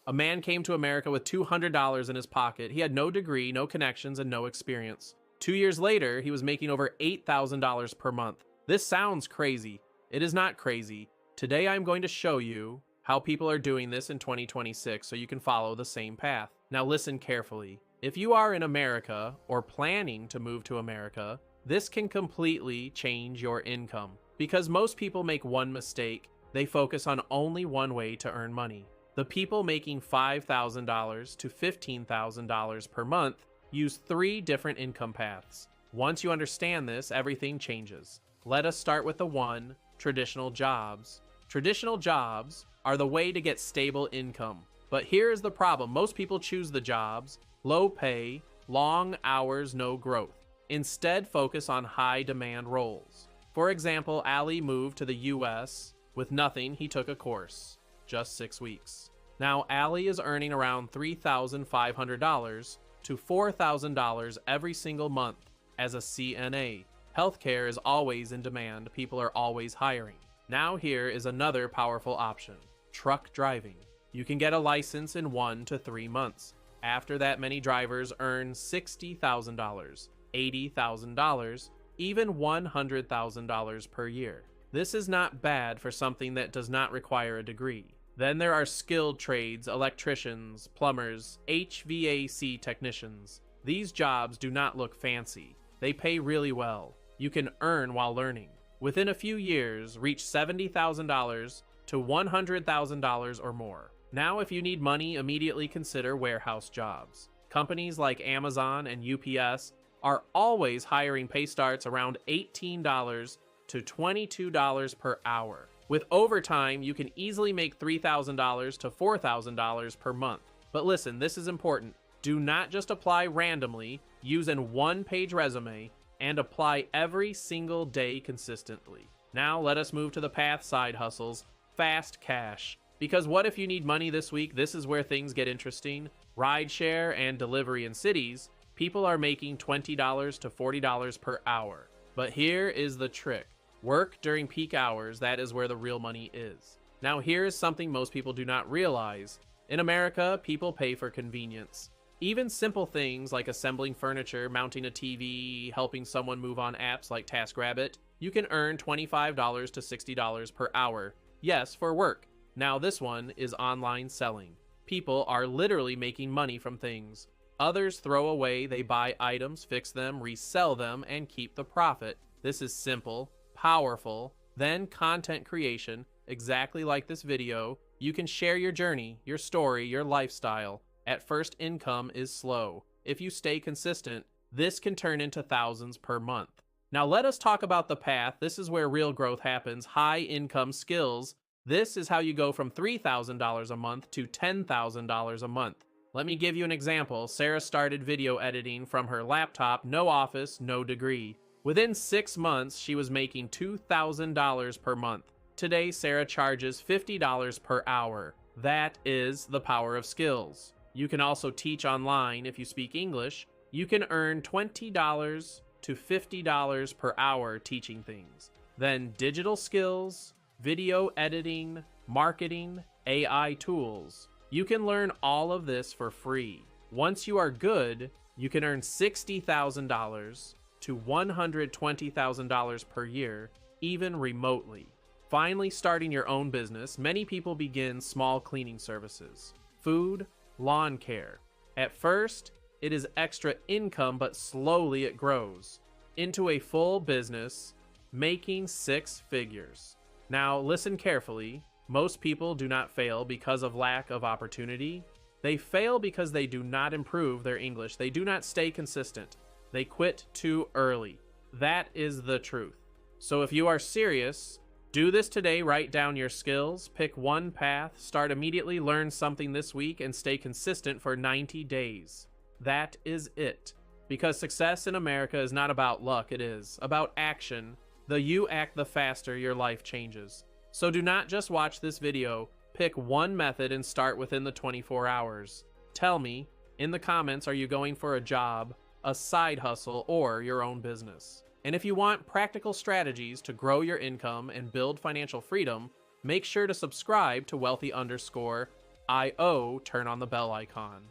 A man came to America with $200 in his pocket. He had no degree, no connections, and no experience. 2 years later, he was making over $8,000 per month. This sounds crazy. It is not crazy. Today, I'm going to show you how people are doing this in 2026 so you can follow the same path. Now listen carefully. If you are in America or planning to move to America, this can completely change your income because most people make one mistake. They focus on only one way to earn money. The people making $5,000 to $15,000 per month use 3 different income paths. Once you understand this, everything changes. Let us start with the 1, traditional jobs. Traditional jobs are the way to get stable income. But here is the problem. Most people choose the jobs, low pay, long hours, no growth. Instead, focus on high demand roles. For example, Ali moved to the US with nothing. He took a course, just 6 weeks. Now, Ali is earning around $3,500 to $4,000 every single month as a CNA. Healthcare is always in demand. People are always hiring. Now here is another powerful option, truck driving. You can get a license in 1 to 3 months. After that, many drivers earn $60,000, $80,000, even $100,000 per year. This is not bad for something that does not require a degree. Then there are skilled trades, electricians, plumbers, HVAC technicians. These jobs do not look fancy. They pay really well. You can earn while learning. Within a few years, reach $70,000 to $100,000 or more. Now, if you need money, immediately consider warehouse jobs. Companies like Amazon and UPS are always hiring. Pay starts around $18 to $22 per hour. With overtime, you can easily make $3,000 to $4,000 per month. But listen, this is important. Do not just apply randomly. Use a one-page resume and apply every single day consistently. Now let us move to the path side hustles, fast cash. Because what if you need money this week? This is where things get interesting. Rideshare and delivery in cities, people are making $20 to $40 per hour. But here is the trick. Work during peak hours. That is where the real money is. Now here is something most people do not realize. In America, people pay for convenience. Even simple things like assembling furniture, mounting a TV, helping someone move on apps like TaskRabbit, you can earn $25 to $60 per hour. Yes, for work. Now this one is online selling. People are literally making money from things. Others throw away, they buy items, fix them, resell them, and keep the profit. This is simple, powerful. Then content creation, exactly like this video. You can share your journey, your story, your lifestyle. At first, income is slow. If you stay consistent, this can turn into thousands per month. Now let us talk about the path. This is where real growth happens. High income skills. This is how you go from $3,000 a month to $10,000 a month. Let me give you an example. Sarah started video editing from her laptop, no office, no degree. Within 6 months, she was making $2,000 per month. Today, Sarah charges $50 per hour. That is the power of skills. You can also teach online if you speak English. You can earn $20 to $50 per hour teaching things. Then digital skills, video editing, marketing, AI tools. You can learn all of this for free. Once you are good, you can earn $60,000 to $120,000 per year, even remotely. Finally, starting your own business, many people begin small cleaning services, food, lawn care. At first, it is extra income, but slowly it grows into a full business, making 6 figures. Now, listen carefully. Most people do not fail because of lack of opportunity. They fail because they do not improve their English. They do not stay consistent. They quit too early. That is the truth. So if you are serious, do this today. Write down your skills, pick one path, start immediately, learn something this week, and stay consistent for 90 days. That is it. Because success in America is not about luck, it is about action. The you act, the faster your life changes. So do not just watch this video. Pick one method and start within the 24 hours. Tell me in the comments, are you going for a job, a side hustle, or your own business? And if you want practical strategies to grow your income and build financial freedom, make sure to subscribe to Wealthy_. IO, turn on the bell icon.